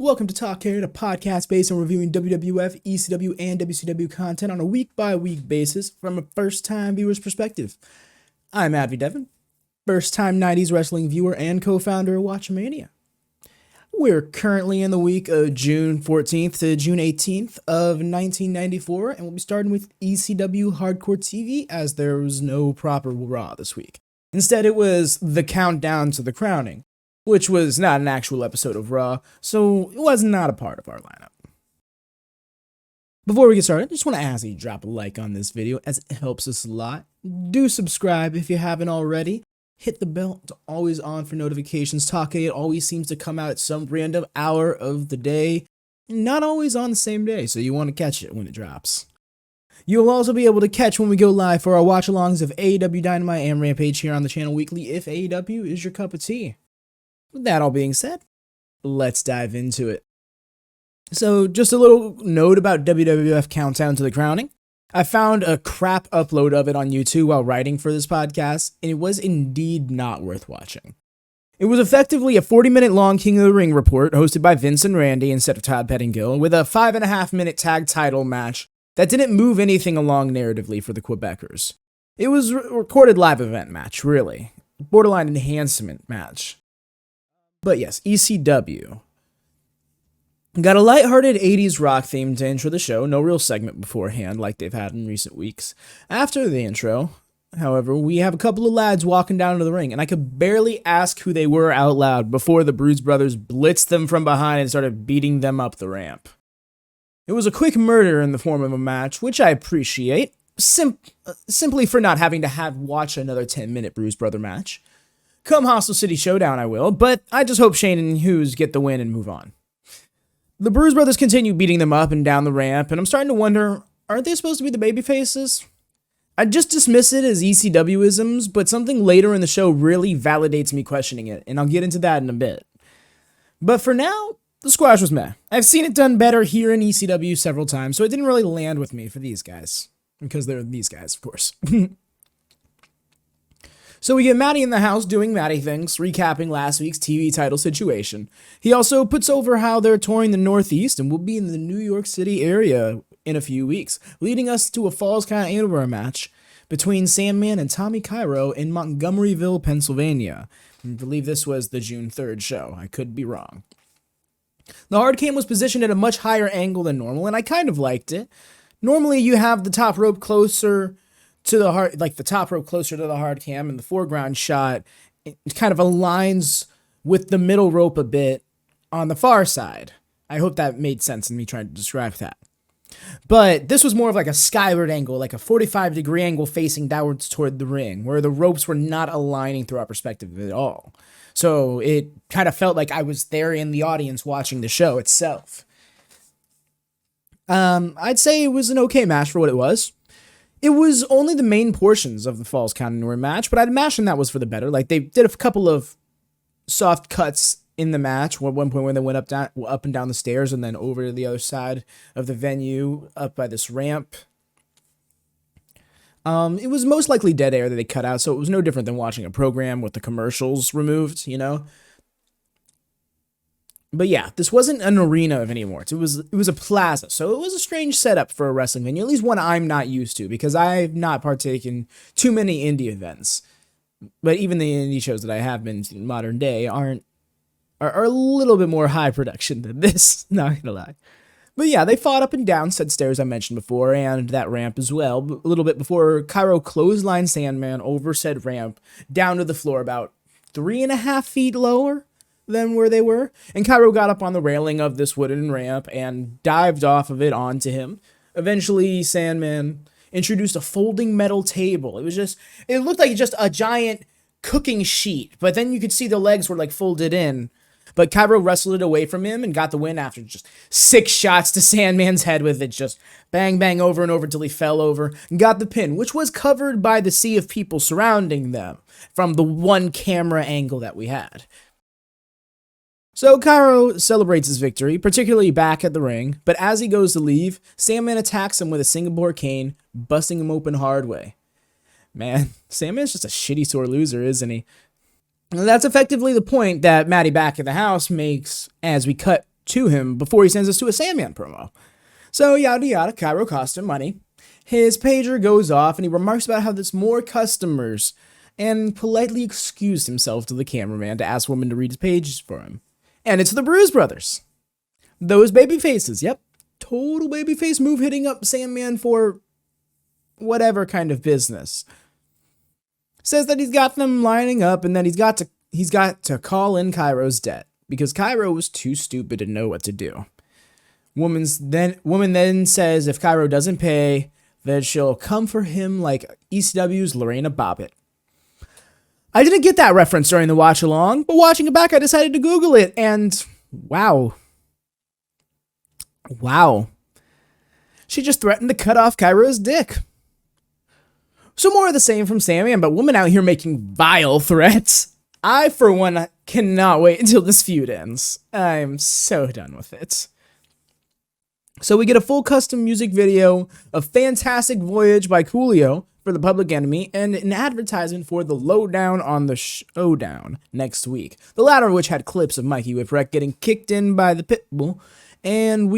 Welcome to Talkkcade, a podcast based on reviewing WWF, ECW, and WCW content on a week-by-week basis from a first-time viewer's perspective. I'm AdvyDeven, first-time 90s wrestling viewer and co-founder of WatchaMania. We're currently in the week of June 14th to June 18th of 1994, and we'll be starting with ECW Hardcore TV as there was no proper Raw this week. Instead, it was the countdown to the crowning, which was not an actual episode of Raw, so it was not a part of our lineup. Before we get started, I just want to ask you to drop a like on this video as it helps us a lot. Do subscribe if you haven't already. Hit the bell to always on for notifications. Talkkcade always seems to come out at some random hour of the day, not always on the same day, so you want to catch it when it drops. You'll also be able to catch when we go live for our watch-alongs of AEW Dynamite and Rampage here on the channel weekly if AEW is your cup of tea. With that all being said, let's dive into it. So, just a little note about WWF Countdown to the Crowning. I found a crap upload of it on YouTube while writing for this podcast, and it was indeed not worth watching. It was effectively a 40-minute long King of the Ring report hosted by Vince and Randy instead of Todd Pettingill, with a 5.5-minute tag title match that didn't move anything along narratively for the Quebecers. It was a recorded live event match, really. Borderline enhancement match. But yes, ECW. Got a lighthearted 80s rock theme to intro the show, no real segment beforehand like they've had in recent weeks. After the intro, however, we have a couple of lads walking down to the ring, and I could barely ask who they were out loud before the Bruise brothers blitzed them from behind and started beating them up the ramp. It was a quick murder in the form of a match, which I appreciate, simply for not having to watch another 10-minute Bruise brother match. Come Hostile City Showdown, I will, but I just hope Shane and Hughes get the win and move on. The Bruise brothers continue beating them up and down the ramp, and I'm starting to wonder, aren't they supposed to be the babyfaces? I just dismiss it as ECW-isms, but something later in the show really validates me questioning it, and I'll get into that in a bit. But for now, the squash was meh. I've seen it done better here in ECW several times, so it didn't really land with me for these guys. Because they're these guys, of course. So we get Matty in the house doing Matty things, recapping last week's TV title situation. He also puts over how they're touring the Northeast and will be in the New York City area in a few weeks, leading us to a Falls Count Anywhere match between Sandman and Tommy Cairo in Montgomeryville, Pennsylvania. I believe this was the June 3rd show. I could be wrong. The hard cam was positioned at a much higher angle than normal, and I kind of liked it. Normally you have the top rope closer to the hard, like the top rope closer to the hard cam, and the foreground shot, it kind of aligns with the middle rope a bit on the far side. I hope that made sense in me trying to describe that. But this was more of like a skyward angle, like a 45-degree angle facing downwards toward the ring, where the ropes were not aligning through our perspective at all. So it kind of felt like I was there in the audience watching the show itself. I'd say it was an okay match for what it was. It was only the main portions of the Falls Count Anywhere match, but I'd imagine that was for the better. Like, they did a couple of soft cuts in the match, at one point when they went up and down the stairs and then over to the other side of the venue, up by this ramp. It was most likely dead air that they cut out, so it was no different than watching a program with the commercials removed, you know? But yeah, this wasn't an arena of any sorts. It was a plaza, so it was a strange setup for a wrestling venue, at least one I'm not used to, because I've not partaken too many indie events. But even the indie shows that I have been to in modern day are a little bit more high production than this, not gonna lie. But yeah, they fought up and down said stairs I mentioned before, and that ramp as well, a little bit before Cairo clotheslined Sandman over said ramp down to the floor about 3.5 feet lower than where they were, and Cairo got up on the railing of this wooden ramp and dived off of it onto him. Eventually, Sandman introduced a folding metal table. It looked like just a giant cooking sheet, but then you could see the legs were like folded in. But Cairo wrestled it away from him and got the win after just 6 shots to Sandman's head with it, just bang, bang, over and over till he fell over, and got the pin, which was covered by the sea of people surrounding them from the one camera angle that we had. So Cairo celebrates his victory, particularly back at the ring, but as he goes to leave, Sandman attacks him with a Singapore cane, busting him open hard way. Man, Sandman's just a shitty sore loser, isn't he? That's effectively the point that Matty back at the house makes as we cut to him before he sends us to a Sandman promo. So yada yada, Cairo cost him money. His pager goes off and he remarks about how there's more customers and politely excused himself to the cameraman to ask women to read his pages for him. And it's the Bruise brothers. Those baby faces, yep. Total babyface move hitting up Sandman for whatever kind of business. Says that he's got them lining up and that he's got to call in Cairo's debt because Cairo was too stupid to know what to do. Woman then says if Cairo doesn't pay, then she'll come for him like ECW's Lorena Bobbitt. I didn't get that reference during the watch along, but watching it back, I decided to Google it, and wow. She just threatened to cut off Cairo's dick. So more of the same from Sandman, but women out here making vile threats. I, for one, cannot wait until this feud ends. I'm so done with it. So we get a full custom music video, a fantastic voyage by Coolio for the Public Enemy, and an advertisement for the Lowdown on the Showdown next week. The latter of which had clips of Mikey Whipwreck getting kicked in by the Pitbull, and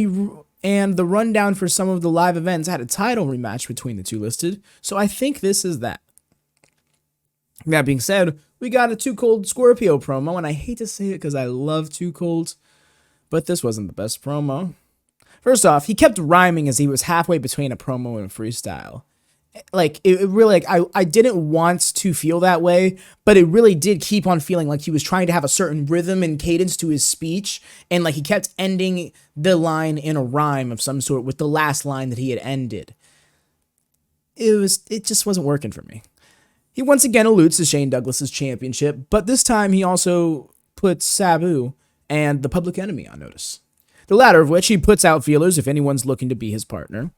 the rundown for some of the live events had a title rematch between the two listed, so I think this is that. That being said, we got a Too Cold Scorpio promo, and I hate to say it because I love Too Cold, but this wasn't the best promo. First off, he kept rhyming as he was halfway between a promo and a freestyle. Like, it really, like, I didn't want to feel that way, but it really did keep on feeling like he was trying to have a certain rhythm and cadence to his speech, and like he kept ending the line in a rhyme of some sort with the last line that he had ended. It just wasn't working for me. He once again alludes to Shane Douglas's championship, but this time he also puts Sabu and the Public Enemy on notice. The latter of which he puts out feelers if anyone's looking to be his partner.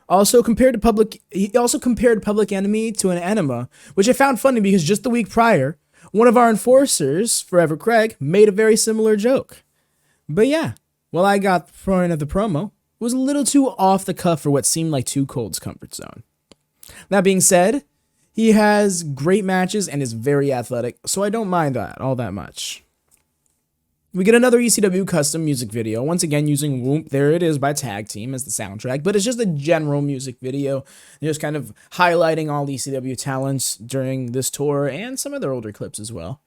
He also compared Public Enemy to an enema, which I found funny because just the week prior, one of our enforcers, Forever Craig, made a very similar joke. But yeah, well, I got the point of the promo. It was a little too off the cuff for what seemed like Too Cold's comfort zone. That being said, he has great matches and is very athletic, so I don't mind that all that much. We get another ECW custom music video, once again using Whoop, There It Is by Tag Team as the soundtrack, but it's just a general music video, just kind of highlighting all ECW talents during this tour and some of their older clips as well.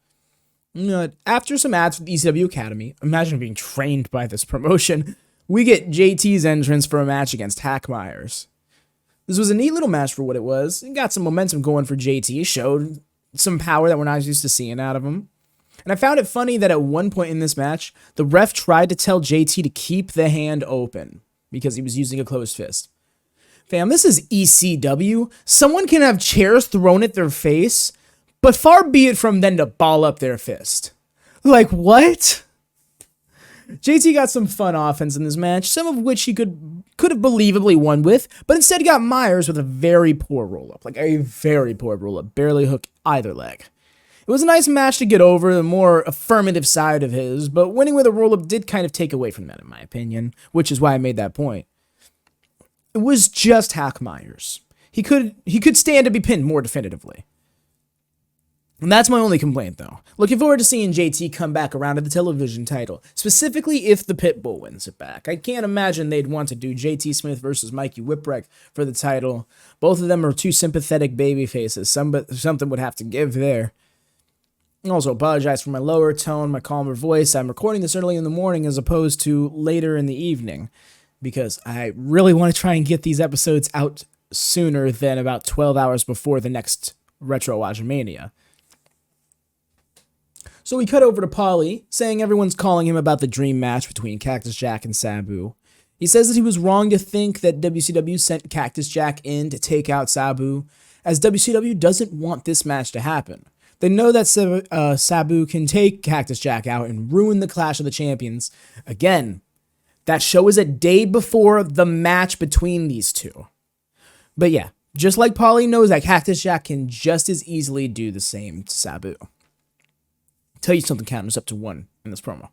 After some ads with ECW Academy, imagine being trained by this promotion, we get JT's entrance for a match against Hack Myers. This was a neat little match for what it was. It got some momentum going for JT, showed some power that we're not used to seeing out of him. And I found it funny that at one point in this match, the ref tried to tell JT to keep the hand open because he was using a closed fist. Fam, this is ECW. Someone can have chairs thrown at their face, but far be it from them to ball up their fist. Like, what? JT got some fun offense in this match, some of which he could have believably won with, but instead got Myers with a very poor roll-up. Like, a very poor roll-up. Barely hooked either leg. It was a nice match to get over the more affirmative side of his, but winning with a roll-up did kind of take away from that, in my opinion, which is why I made that point. It was just Hack Myers. He could stand to be pinned more definitively. And that's my only complaint, though. Looking forward to seeing JT come back around to the television title, specifically if the Pitbull wins it back. I can't imagine they'd want to do JT Smith versus Mikey Whipwreck for the title. Both of them are two sympathetic baby faces. Something would have to give there. I also apologize for my lower tone, my calmer voice. I'm recording this early in the morning as opposed to later in the evening because I really want to try and get these episodes out sooner than about 12 hours before the next Retro WatchaMania. So we cut over to Paulie, saying everyone's calling him about the dream match between Cactus Jack and Sabu. He says that he was wrong to think that WCW sent Cactus Jack in to take out Sabu, as WCW doesn't want this match to happen. They know that Sabu can take Cactus Jack out and ruin the Clash of the Champions. Again, that show is a day before the match between these two. But yeah, just like Paulie knows that Cactus Jack can just as easily do the same to Sabu. Tell you something counters up to 1 in this promo.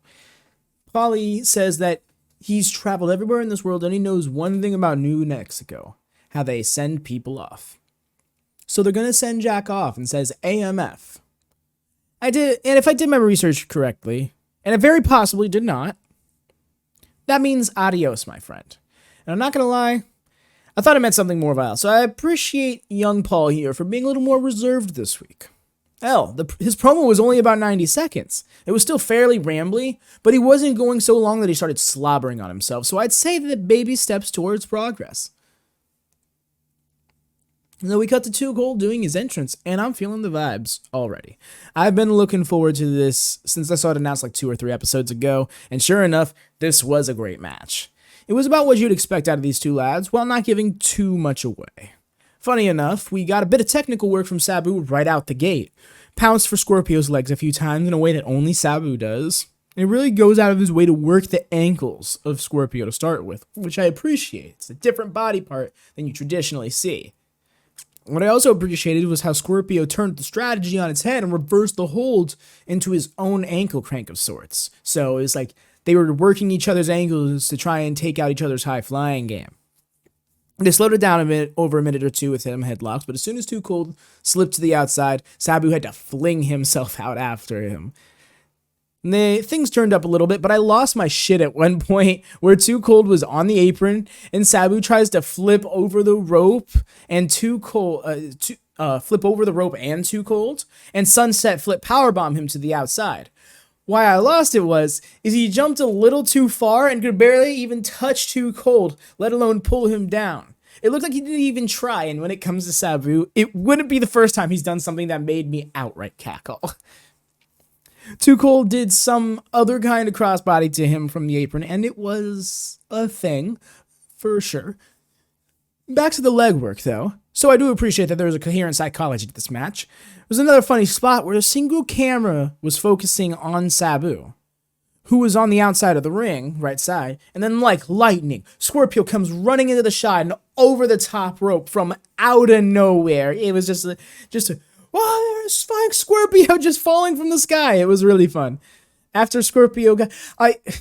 Paulie says that he's traveled everywhere in this world and he knows one thing about New Mexico, how they send people off. So they're going to send Jack off and says AMF. And if I did my research correctly, and I very possibly did not, that means adios, my friend. And I'm not going to lie, I thought it meant something more vile, so I appreciate young Paul here for being a little more reserved this week. Hell, his promo was only about 90 seconds. It was still fairly rambly, but he wasn't going so long that he started slobbering on himself, so I'd say that baby steps towards progress. And then we cut to Too Cold doing his entrance, and I'm feeling the vibes already. I've been looking forward to this since I saw it announced like 2 or 3 episodes ago, and sure enough, this was a great match. It was about what you'd expect out of these two lads, while not giving too much away. Funny enough, we got a bit of technical work from Sabu right out the gate. Pounced for Scorpio's legs a few times in a way that only Sabu does. It really goes out of his way to work the ankles of Scorpio to start with, which I appreciate. It's a different body part than you traditionally see. What I also appreciated was how Scorpio turned the strategy on its head and reversed the hold into his own ankle crank of sorts. So it was like they were working each other's ankles to try and take out each other's high-flying game. They slowed it down over a minute or two with him headlocks, but as soon as Too Cold slipped to the outside, Sabu had to fling himself out after him. Things turned up a little bit, but I lost my shit at one point where Too Cold was on the apron and Sabu tries to flip over the rope and flip over the rope and Too Cold and Sunset flip powerbomb him to the outside. Why I lost it is he jumped a little too far and could barely even touch Too Cold, let alone pull him down. It looked like he didn't even try, and when it comes to Sabu, it wouldn't be the first time he's done something that made me outright cackle. Too Cold did some other kind of crossbody to him from the apron, and it was a thing, for sure. Back to the legwork, though. So I do appreciate that there was a coherent psychology to this match. There was another funny spot where a single camera was focusing on Sabu, who was on the outside of the ring, right side, and then like lightning, Scorpio comes running into the shot and over the top rope from out of nowhere. It was just a wow, there's flying Scorpio just falling from the sky. It was really fun. After Scorpio got,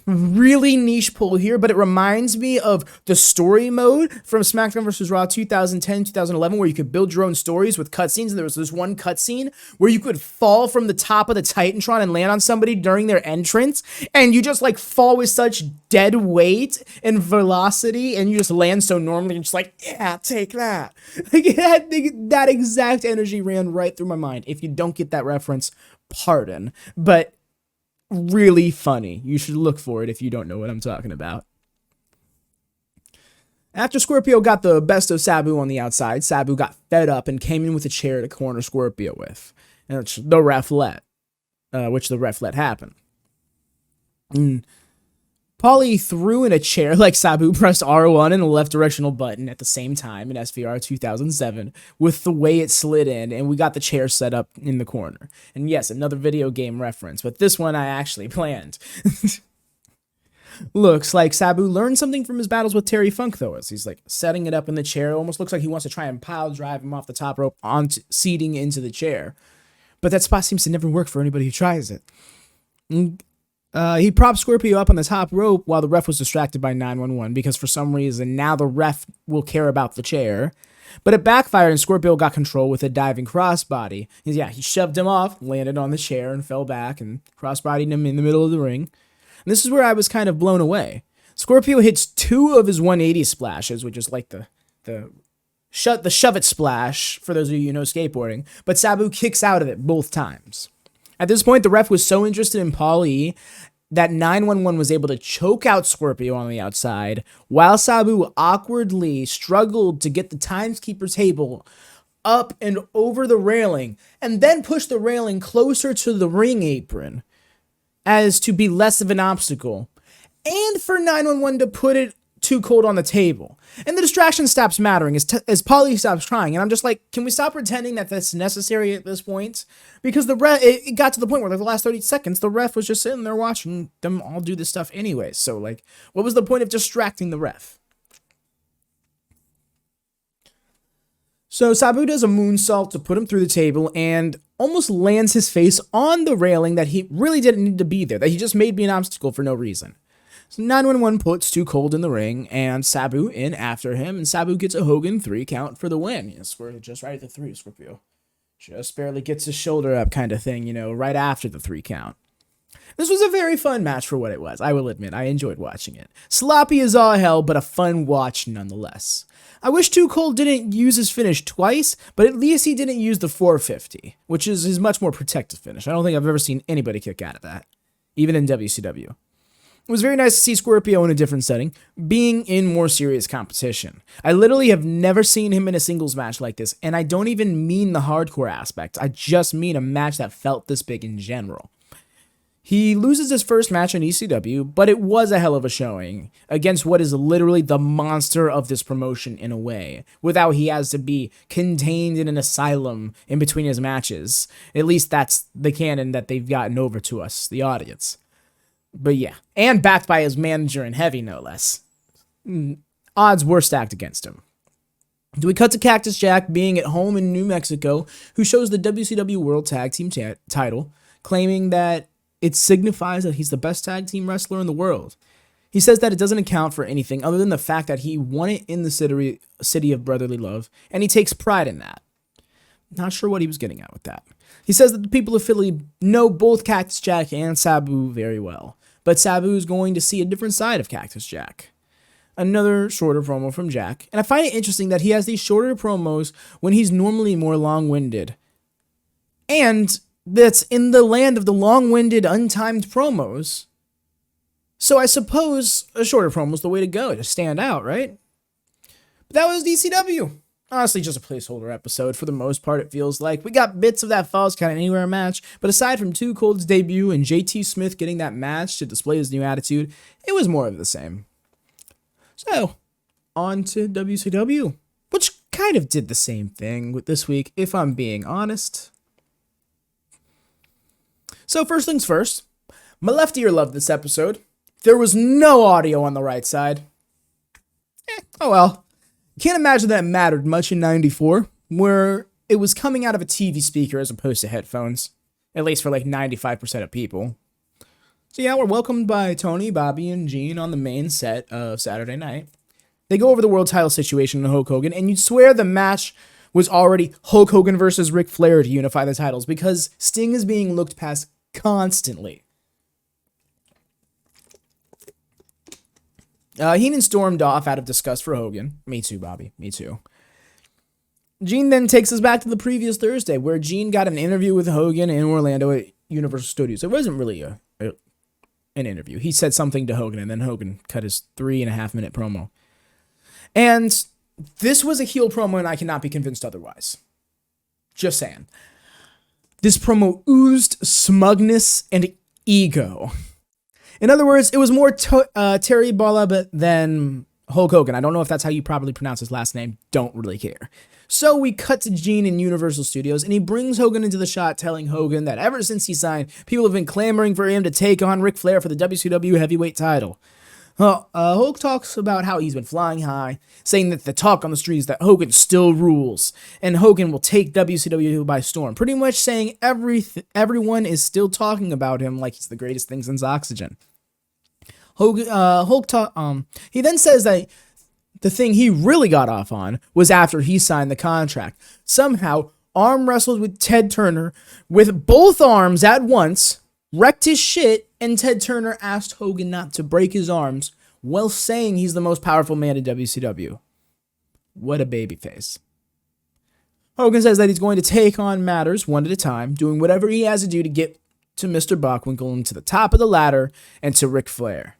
really niche pull here, but it reminds me of the story mode from SmackDown vs. Raw 2010, 2011, where you could build your own stories with cutscenes. And there was this one cutscene where you could fall from the top of the Titantron and land on somebody during their entrance. And you just like fall with such dead weight and velocity. And you just land so normally and just like, yeah, take that. Like that exact energy ran right through my mind. If you don't get that reference, pardon. But really funny. You should look for it if you don't know what I'm talking about. After Scorpio got the best of Sabu on the outside, Sabu got fed up and came in with a chair to corner Scorpio with, and which the ref let happen. Paulie threw in a chair like Sabu pressed R1 and the left directional button at the same time in SVR 2007 with the way it slid in, and we got the chair set up in the corner. And yes, another video game reference, but this one I actually planned. Looks like Sabu learned something from his battles with Terry Funk, though, as he's like setting it up in the chair. It almost looks like he wants to try and pile drive him off the top rope onto seating into the chair. But that spot seems to never work for anybody who tries it. He propped Scorpio up on the top rope while the ref was distracted by 911 because for some reason now the ref will care about the chair. But it backfired and Scorpio got control with a diving crossbody. He shoved him off, landed on the chair and fell back and crossbodied him in the middle of the ring. And this is where I was kind of blown away. Scorpio hits 2 of his 180 splashes, which is like the shove it splash for those of you who know skateboarding, but Sabu kicks out of it both times. At this point, the ref was so interested in Paulie that 911 was able to choke out Scorpio on the outside, while Sabu awkwardly struggled to get the timekeeper table up and over the railing, and then push the railing closer to the ring apron as to be less of an obstacle, and for 911 to put it Too Cold on the table. And the distraction stops mattering as Paulie stops trying. And I'm just like, can we stop pretending that that's necessary at this point? Because the ref, it got to the point where like the last 30 seconds, the ref was just sitting there watching them all do this stuff anyway. So like, what was the point of distracting the ref? So Sabu does a moonsault to put him through the table and almost lands his face on the railing that he really didn't need to be there, that he just made me an obstacle for no reason. So 911 puts Too Cold in the ring and Sabu in after him, and Sabu gets a Hogan 3 count for the win. Yes, we're just right at the 3, Scorpio. Just barely gets his shoulder up kind of thing, right after the 3 count. This was a very fun match for what it was. I will admit, I enjoyed watching it. Sloppy as all hell, but a fun watch nonetheless. I wish Kole didn't use his finish twice, but at least he didn't use the 450, which is his much more protective finish. I don't think I've ever seen anybody kick out of that, even in WCW. It was very nice to see Scorpio in a different setting, being in more serious competition. I literally have never seen him in a singles match like this, and I don't even mean the hardcore aspect. I just mean a match that felt this big in general. He loses his first match in ECW, but it was a hell of a showing against what is literally the monster of this promotion in a way, without he has to be contained in an asylum in between his matches. At least that's the canon that they've gotten over to us, the audience. But yeah, and backed by his manager in heavy, no less. Odds were stacked against him. We cut to Cactus Jack being at home in New Mexico, who shows the WCW World Tag Team title, claiming that it signifies that he's the best tag team wrestler in the world. He says that it doesn't account for anything other than the fact that he won it in the city of brotherly love, and he takes pride in that. Not sure what he was getting at with that. He says that the people of Philly know both Cactus Jack and Sabu very well, but Sabu is going to see a different side of Cactus Jack. Another shorter promo from Jack, and I find it interesting that he has these shorter promos when he's normally more long-winded. And that's in the land of the long-winded, untimed promos. So I suppose a shorter promo is the way to go to stand out, right? But that was ECW. Honestly, just a placeholder episode for the most part, it feels like. We got bits of that Falls Count Anywhere match, but aside from Too Cold's debut and JT Smith getting that match to display his new attitude, it was more of the same. So, on to WCW, which kind of did the same thing with this week, if I'm being honest. So first things first, my left ear loved this episode. There was no audio on the right side. Oh well. Can't imagine that mattered much in 94, where it was coming out of a TV speaker as opposed to headphones. At least for like 95% of people. So yeah, we're welcomed by Tony, Bobby, and Gene on the main set of Saturday Night. They go over the world title situation in Hulk Hogan, and you'd swear the match was already Hulk Hogan versus Ric Flair to unify the titles, because Sting is being looked past constantly. Heenan stormed off out of disgust for Hogan. Me too, Bobby. Me too. Gene then takes us back to the previous Thursday, where Gene got an interview with Hogan in Orlando at Universal Studios. It wasn't really an interview. He said something to Hogan, and then Hogan cut his 3.5-minute promo. And this was a heel promo, and I cannot be convinced otherwise. Just saying. This promo oozed smugness and ego. In other words, it was more Terry Bollea than Hulk Hogan. I don't know if that's how you properly pronounce his last name. Don't really care. So we cut to Gene in Universal Studios, and he brings Hogan into the shot, telling Hogan that ever since he signed, people have been clamoring for him to take on Ric Flair for the WCW heavyweight title. Hulk talks about how he's been flying high, saying that the talk on the street is that Hogan still rules, and Hogan will take WCW by storm. Pretty much saying everyone is still talking about him like he's the greatest thing since Oxygen. He then says that the thing he really got off on was after he signed the contract. Somehow, arm wrestled with Ted Turner with both arms at once, wrecked his shit, and Ted Turner asked Hogan not to break his arms while saying he's the most powerful man in WCW. What a babyface. Hogan says that he's going to take on matters one at a time, doing whatever he has to do to get to Mr. Bockwinkel and to the top of the ladder and to Ric Flair.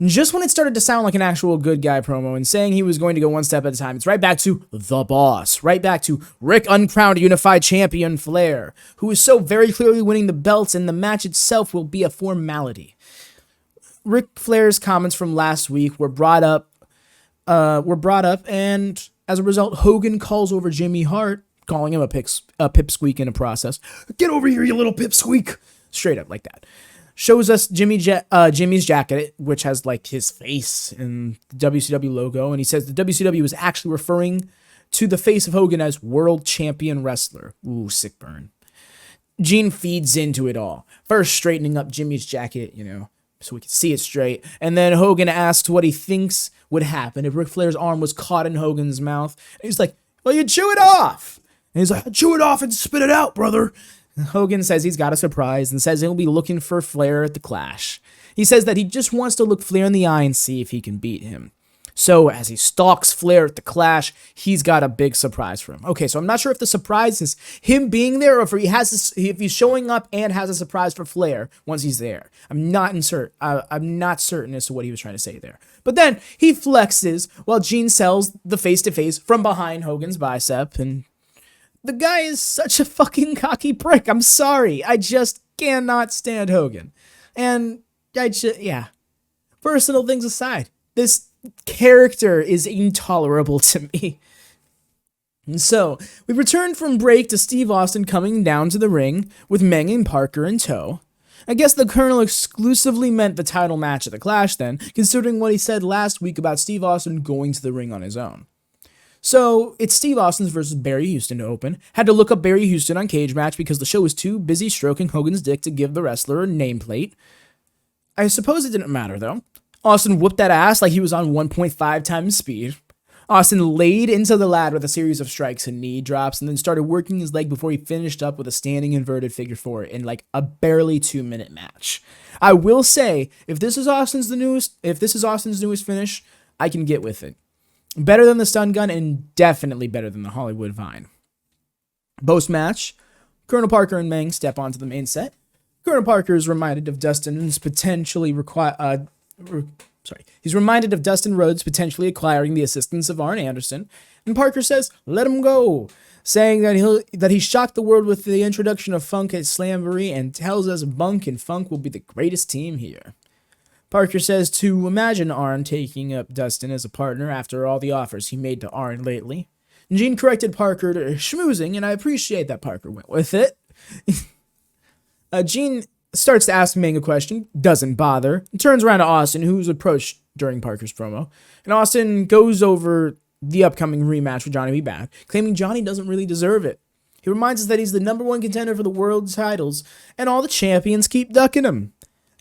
Just when it started to sound like an actual good guy promo and saying he was going to go one step at a time, it's right back to the boss, right back to Ric Uncrowned Unified Champion Flair, who is so very clearly winning the belts, and the match itself will be a formality. Ric Flair's comments from last week were brought up, and as a result, Hogan calls over Jimmy Hart, calling him a pipsqueak in a process. Get over here, you little pipsqueak! Straight up like that. Shows us Jimmy's jacket, which has like his face and the WCW logo, and he says the WCW is actually referring to the face of Hogan as World Champion Wrestler. Ooh, sick burn. Gene feeds into it all, first straightening up Jimmy's jacket, so we can see it straight, and then Hogan asks what he thinks would happen if Ric Flair's arm was caught in Hogan's mouth. And he's like, well, you chew it off. And he's like, chew it off and spit it out, brother. Hogan says he's got a surprise and says he'll be looking for Flair at the Clash. He says that he just wants to look Flair in the eye and see if he can beat him. So as he stalks Flair at the Clash, he's got a big surprise for him. Okay, so I'm not sure if the surprise is him being there or if he's showing up and has a surprise for Flair once he's there. I'm not certain as to what he was trying to say there. But then he flexes while Gene sells the face-to-face from behind Hogan's bicep, and the guy is such a fucking cocky prick. I'm sorry. I just cannot stand Hogan. And yeah. Personal things aside, this character is intolerable to me. And so, we return from break to Steve Austin coming down to the ring with Meng and Parker in tow. I guess the Colonel exclusively meant the title match at the Clash then, considering what he said last week about Steve Austin going to the ring on his own. So, it's Steve Austin versus Barry Houston to open. Had to look up Barry Houston on Cage Match because the show was too busy stroking Hogan's dick to give the wrestler a nameplate. I suppose it didn't matter though. Austin whooped that ass like he was on 1.5 times speed. Austin laid into the lad with a series of strikes and knee drops and then started working his leg before he finished up with a standing inverted figure four in like a barely 2-minute match. I will say, if this is Austin's newest finish, I can get with it. Better than the stun gun and definitely better than the Hollywood Vine. Post-match, Colonel Parker and Meng step onto the main set. Colonel Parker is reminded of Dustin's He's reminded of Dustin Rhodes potentially acquiring the assistance of Arn Anderson, and Parker says, "Let him go," saying that he shocked the world with the introduction of Funk at Slamboree and tells us Bunk and Funk will be the greatest team here. Parker says to imagine Arn taking up Dustin as a partner after all the offers he made to Arn lately. Gene corrected Parker to schmoozing, and I appreciate that Parker went with it. Gene starts to ask Meng a question, doesn't bother, and turns around to Austin, who's approached during Parker's promo. And Austin goes over the upcoming rematch with Johnny B. Bad, claiming Johnny doesn't really deserve it. He reminds us that he's the #1 contender for the world titles, and all the champions keep ducking him.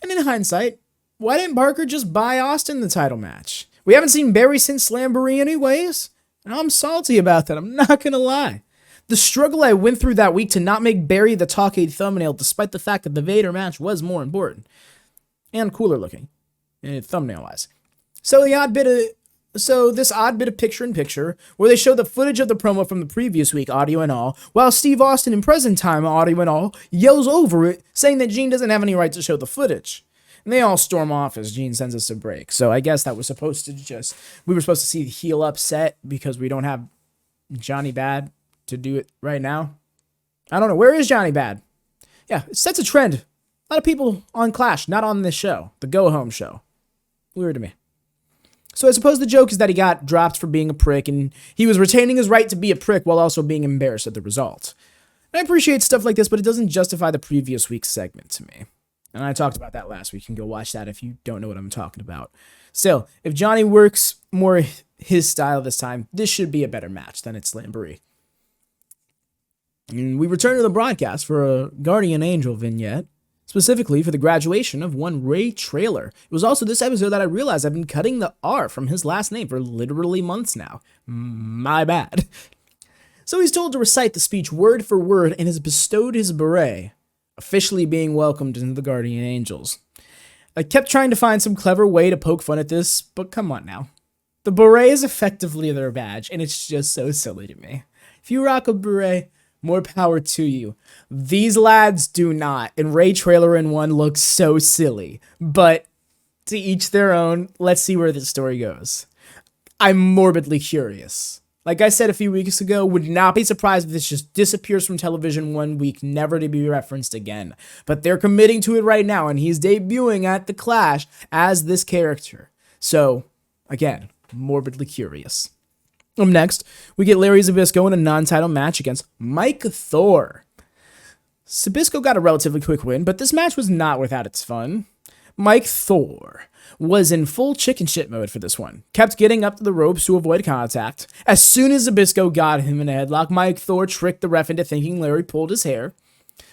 And in hindsight, why didn't Parker just buy Austin the title match? We haven't seen Barry since Slamboree anyways, and I'm salty about that, I'm not gonna lie. The struggle I went through that week to not make Barry the Talkkcade thumbnail, despite the fact that the Vader match was more important and cooler looking, thumbnail-wise. So this odd bit of picture-in-picture, where they show the footage of the promo from the previous week, audio and all, while Steve Austin in present time, audio and all, yells over it, saying that Gene doesn't have any right to show the footage. And they all storm off as Gene sends us a break. So I guess that was supposed to we were supposed to see the heel upset because we don't have Johnny Bad to do it right now. I don't know. Where is Johnny Bad? Yeah, it sets a trend. A lot of people on Clash, not on this show, the Go Home show. Weird to me. So I suppose the joke is that he got dropped for being a prick, and he was retaining his right to be a prick while also being embarrassed at the result. And I appreciate stuff like this, but it doesn't justify the previous week's segment to me. And I talked about that last week. You can go watch that if you don't know what I'm talking about. Still, if Johnny works more his style this time, this should be a better match than at Slamboree. And we return to the broadcast for a Guardian Angel vignette, specifically for the graduation of one Ray Traylor. It was also this episode that I realized I've been cutting the R from his last name for literally months now. My bad. So he's told to recite the speech word for word and has bestowed his beret, officially being welcomed into the Guardian Angels. I kept trying to find some clever way to poke fun at this, but come on now. The beret is effectively their badge, and it's just so silly to me. If you rock a beret, more power to you. These lads do not, and Ray Traylor in one looks so silly. But to each their own, let's see where this story goes. I'm morbidly curious. Like I said a few weeks ago, would not be surprised if this just disappears from television one week, never to be referenced again. But they're committing to it right now, and he's debuting at the Clash as this character. So, again, morbidly curious. Next, we get Larry Zybisko in a non-title match against Mike Thor. Zybisko got a relatively quick win, but this match was not without its fun. Mike Thor was in full chicken shit mode for this one. Kept getting up to the ropes to avoid contact. As soon as Zybisko got him in a headlock, Mike Thor tricked the ref into thinking Larry pulled his hair.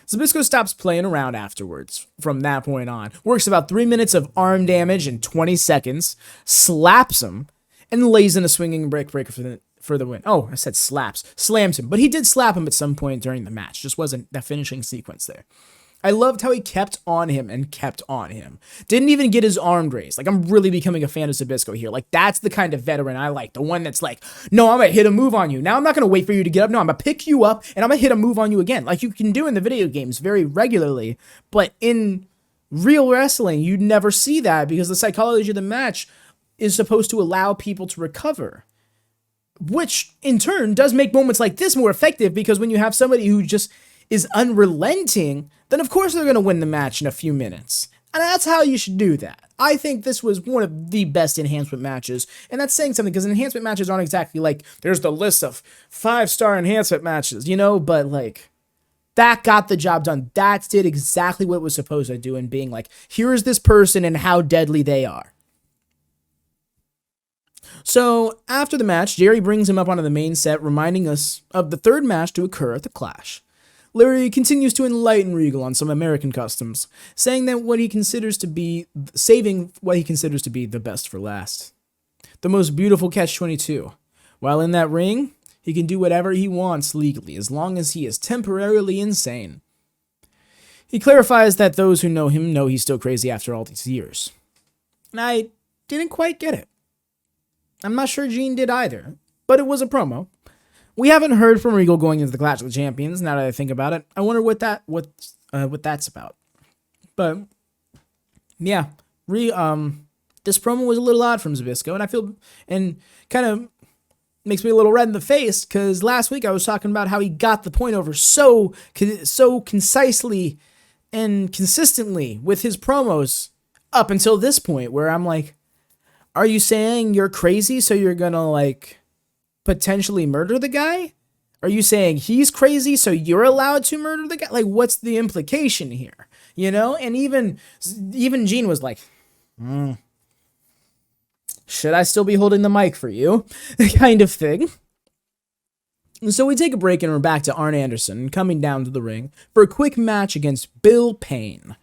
Zybisko stops playing around afterwards. From that point on, works about 3 minutes of arm damage in 20 seconds, slaps him, and lays in a swinging breaker for the win. Oh, I said slaps. Slams him. But he did slap him at some point during the match. Just wasn't that finishing sequence there. I loved how he kept on him and kept on him. Didn't even get his arm raised. Like, I'm really becoming a fan of Zybisko here. Like, that's the kind of veteran I like. The one that's like, no, I'm going to hit a move on you. Now I'm not going to wait for you to get up. No, I'm going to pick you up and I'm going to hit a move on you again. Like you can do in the video games very regularly. But in real wrestling, you never see that because the psychology of the match is supposed to allow people to recover. Which, in turn, does make moments like this more effective because when you have somebody who just is unrelenting, then of course they're going to win the match in a few minutes. And that's how you should do that. I think this was one of the best enhancement matches. And that's saying something because enhancement matches aren't exactly like, there's the list of 5-star enhancement matches, you know? But like, that got the job done. That did exactly what it was supposed to do in being like, here's this person and how deadly they are. So after the match, Jerry brings him up onto the main set, reminding us of the third match to occur at the Clash. Larry continues to enlighten Regal on some American customs, saying that saving what he considers to be the best for last. The most beautiful catch-22. While in that ring, he can do whatever he wants legally, as long as he is temporarily insane. He clarifies that those who know him know he's still crazy after all these years. And I didn't quite get it. I'm not sure Gene did either, but it was a promo. We haven't heard from Regal going into the Clash of the Champions, now that I think about it. I wonder what that's about. But, yeah. This promo was a little odd from Zybisko, and kind of makes me a little red in the face, because last week I was talking about how he got the point over so concisely and consistently with his promos up until this point, where I'm like, are you saying you're crazy so you're gonna, like, potentially murder the guy? Are you saying he's crazy so you're allowed to murder the guy? Like, what's the implication here? You know? And even Gene was like, should I still be holding the mic for you? Kind of thing. And so we take a break and we're back to Arn Anderson coming down to the ring for a quick match against Bill Payne.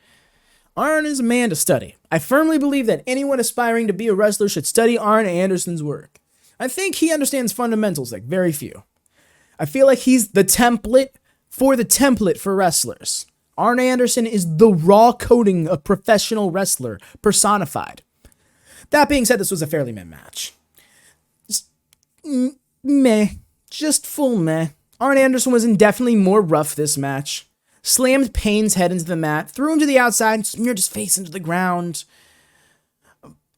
Arn is a man to study. I firmly believe that anyone aspiring to be a wrestler should study Arn Anderson's work. I think he understands fundamentals like very few. I feel like he's the template for wrestlers. Arn Anderson is the raw coding of professional wrestler personified. That being said, this was a fairly meh match. Just full meh. Arn Anderson was indefinitely more rough this match. Slammed Payne's head into the mat, threw him to the outside, smeared his face into the ground.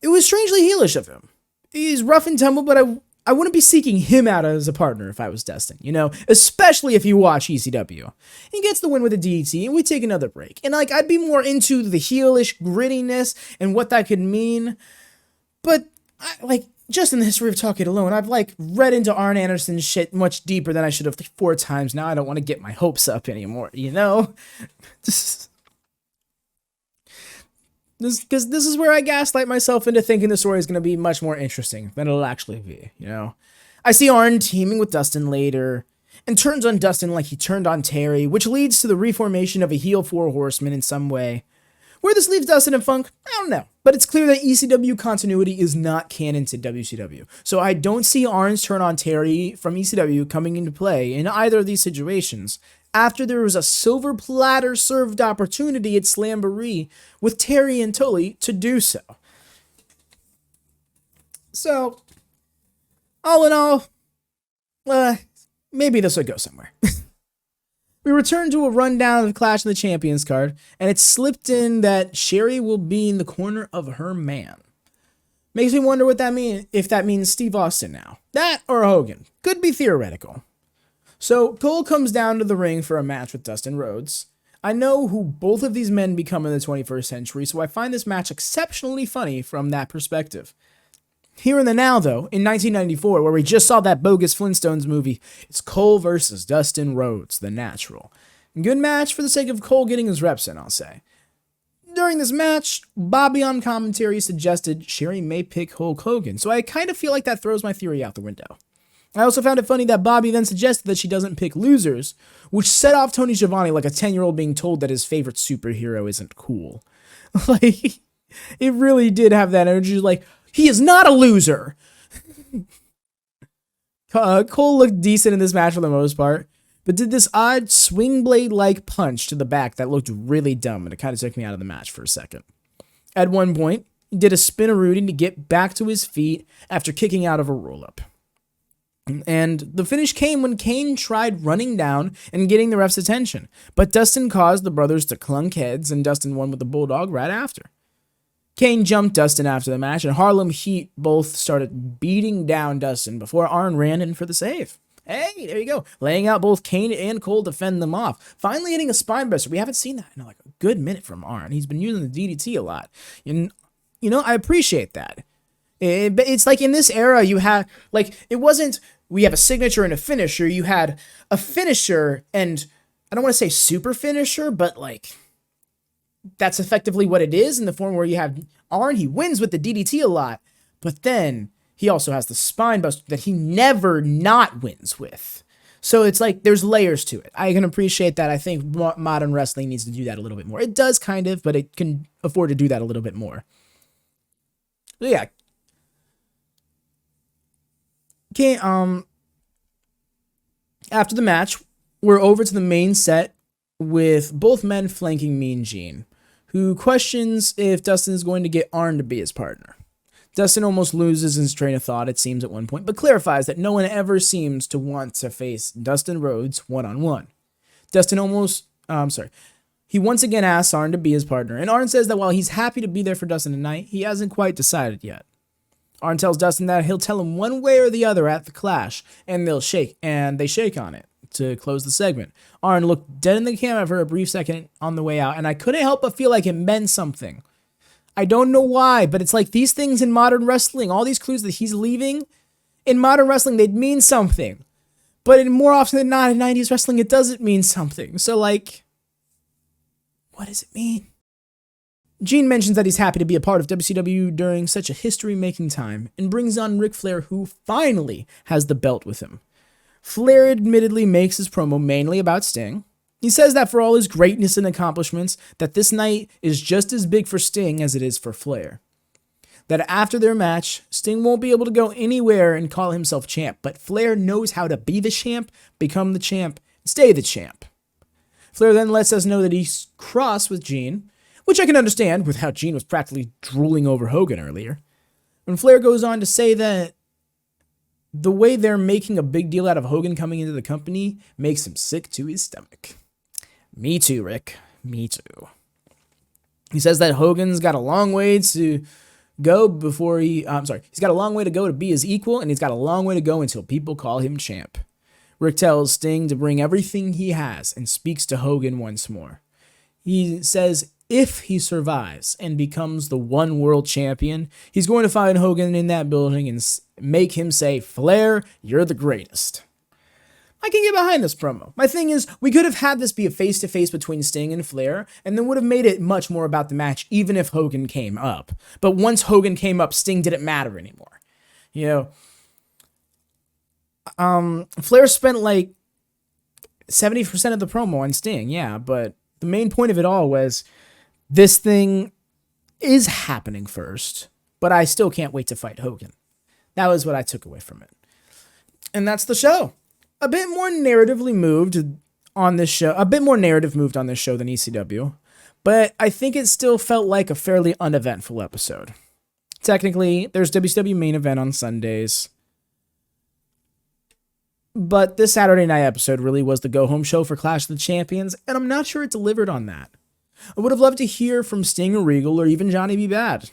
It was strangely heelish of him. He's rough and tumble, but I wouldn't be seeking him out as a partner if I was Dustin, you know? Especially if you watch ECW. He gets the win with a DDT, and we take another break. And, like, I'd be more into the heelish grittiness and what that could mean. But, just in the history of Talkkcade alone, I've, read into Arn Anderson's shit much deeper than I should have 4 times. Now I don't want to get my hopes up anymore, you know? Because this is where I gaslight myself into thinking the story is going to be much more interesting than it'll actually be, you know? I see Arn teaming with Dustin later, and turns on Dustin like he turned on Terry, which leads to the reformation of a heel 4 horsemen in some way. Where this leaves Dustin and Funk, I don't know. But it's clear that ECW continuity is not canon to WCW. So I don't see Arn's turn on Terry from ECW coming into play in either of these situations, after there was a silver platter served opportunity at Slamboree with Terry and Tully to do so. So, all in all, maybe this would go somewhere. We return to a rundown of the Clash of the Champions card, and it's slipped in that Sherry will be in the corner of her man. Makes me wonder what that means, if that means Steve Austin now. That or Hogan. Could be theoretical. So, Kole comes down to the ring for a match with Dustin Rhodes. I know who both of these men become in the 21st century, so I find this match exceptionally funny from that perspective. Here in the now, though, in 1994, where we just saw that bogus Flintstones movie, it's Kole versus Dustin Rhodes, the Natural. Good match for the sake of Kole getting his reps in, I'll say. During this match, Bobby on commentary suggested Sherry may pick Hulk Hogan, so I kind of feel like that throws my theory out the window. I also found it funny that Bobby then suggested that she doesn't pick losers, which set off Tony Schiavone like a 10-year-old being told that his favorite superhero isn't cool. Like, it really did have that energy, like, he is not a loser! Kole looked decent in this match for the most part, but did this odd swing blade-like punch to the back that looked really dumb, and it kind of took me out of the match for a second. At one point, he did a spin-a-rooting to get back to his feet after kicking out of a roll-up. And the finish came when Kane tried running down and getting the ref's attention, but Dustin caused the brothers to clunk heads, and Dustin won with the Bulldog right after. Kane jumped Dustin after the match, and Harlem Heat both started beating down Dustin before Arn ran in for the save. Hey, there you go. Laying out both Kane and Kole to fend them off. Finally hitting a spinebuster. We haven't seen that in like a good minute from Arn. He's been using the DDT a lot. And, I appreciate that. It's like in this era, you had, like, it wasn't, we have a signature and a finisher. You had a finisher and, I don't want to say super finisher, but like, that's effectively what it is in the form where you have Arn. He wins with the DDT a lot, but then he also has the spine buster that he never not wins with. So it's like there's layers to it. I can appreciate that. I think modern wrestling needs to do that a little bit more. It does kind of, but it can afford to do that a little bit more. So yeah. Okay, after the match, we're over to the main set with both men flanking Mean Gene, who questions if Dustin is going to get Arn to be his partner. Dustin almost loses his train of thought, it seems, at one point, but clarifies that no one ever seems to want to face Dustin Rhodes one-on-one. He once again asks Arn to be his partner, and Arn says that while he's happy to be there for Dustin tonight, he hasn't quite decided yet. Arn tells Dustin that he'll tell him one way or the other at the Clash, and they shake on it to close the segment. Arn looked dead in the camera for a brief second on the way out, and I couldn't help but feel like it meant something. I don't know why, but it's like these things in modern wrestling, all these clues that he's leaving, in modern wrestling, they'd mean something. But more often than not, in 90s wrestling, it doesn't mean something. So, like, what does it mean? Gene mentions that he's happy to be a part of WCW during such a history-making time, and brings on Ric Flair, who finally has the belt with him. Flair admittedly makes his promo mainly about Sting. He says that for all his greatness and accomplishments, that this night is just as big for Sting as it is for Flair. That after their match, Sting won't be able to go anywhere and call himself champ, but Flair knows how to be the champ, become the champ, and stay the champ. Flair then lets us know that he's cross with Gene, which I can understand with how Gene was practically drooling over Hogan earlier. And Flair goes on to say that the way they're making a big deal out of Hogan coming into the company makes him sick to his stomach. Me too, Rick. Me too. He says that Hogan's got a long way to go before he's got a long way to go to be his equal, and he's got a long way to go until people call him champ. Rick tells Sting to bring everything he has and speaks to Hogan once more. He says if he survives and becomes the one world champion, he's going to find Hogan in that building and make him say, "Flair, you're the greatest." I can get behind this promo. My thing is, we could have had this be a face-to-face between Sting and Flair, and then would have made it much more about the match, even if Hogan came up. But once Hogan came up, Sting didn't matter anymore. Flair spent like 70% of the promo on Sting, yeah, but the main point of it all was this thing is happening first, but I still can't wait to fight Hogan. That was what I took away from it. And that's the show. A bit more narrative moved on this show than ECW, but I think it still felt like a fairly uneventful episode. Technically, there's WCW main event on Sundays, but this Saturday night episode really was the go-home show for Clash of the Champions, and I'm not sure it delivered on that. I would have loved to hear from Sting or Regal or even Johnny B. Bad.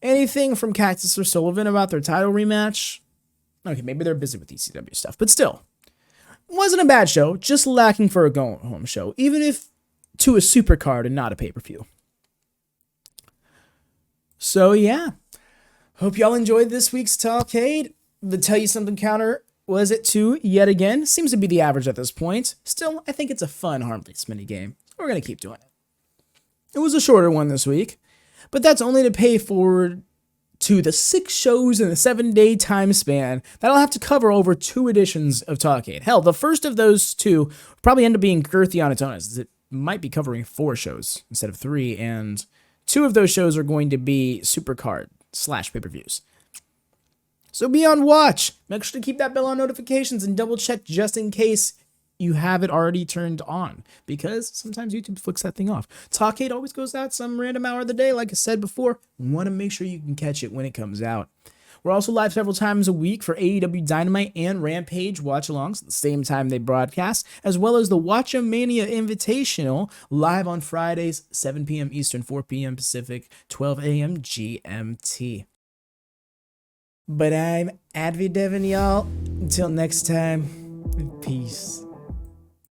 Anything from Cactus or Sullivan about their title rematch? Okay, maybe they're busy with ECW stuff, but still. It wasn't a bad show, just lacking for a go-home show, even if to a supercard and not a pay-per-view. So yeah, hope y'all enjoyed this week's Talkkcade. The Tell You Something counter was at 2 yet again. Seems to be the average at this point. Still, I think it's a fun, harmless mini game. We're going to keep doing it. It was a shorter one this week, but that's only to pay forward to the 6 shows in a 7-day time span that I'll have to cover over 2 editions of Talkkcade. Hell, the first of those 2 probably end up being girthy on its own, as it might be covering 4 shows instead of 3, and 2 of those shows are going to be supercard / pay-per-views. So be on watch. Make sure to keep that bell on notifications and double check just in case you have it already turned on, because sometimes YouTube flicks that thing off. Talkkcade always goes out some random hour of the day, like I said before. Want to make sure you can catch it when it comes out. We're also live several times a week for AEW Dynamite and Rampage Watchalongs at the same time they broadcast, as well as the WatchaMania Invitational, live on Fridays, 7 p.m. Eastern, 4 p.m. Pacific, 12 a.m. GMT. But I'm AdvyDeven, y'all. Until next time, peace.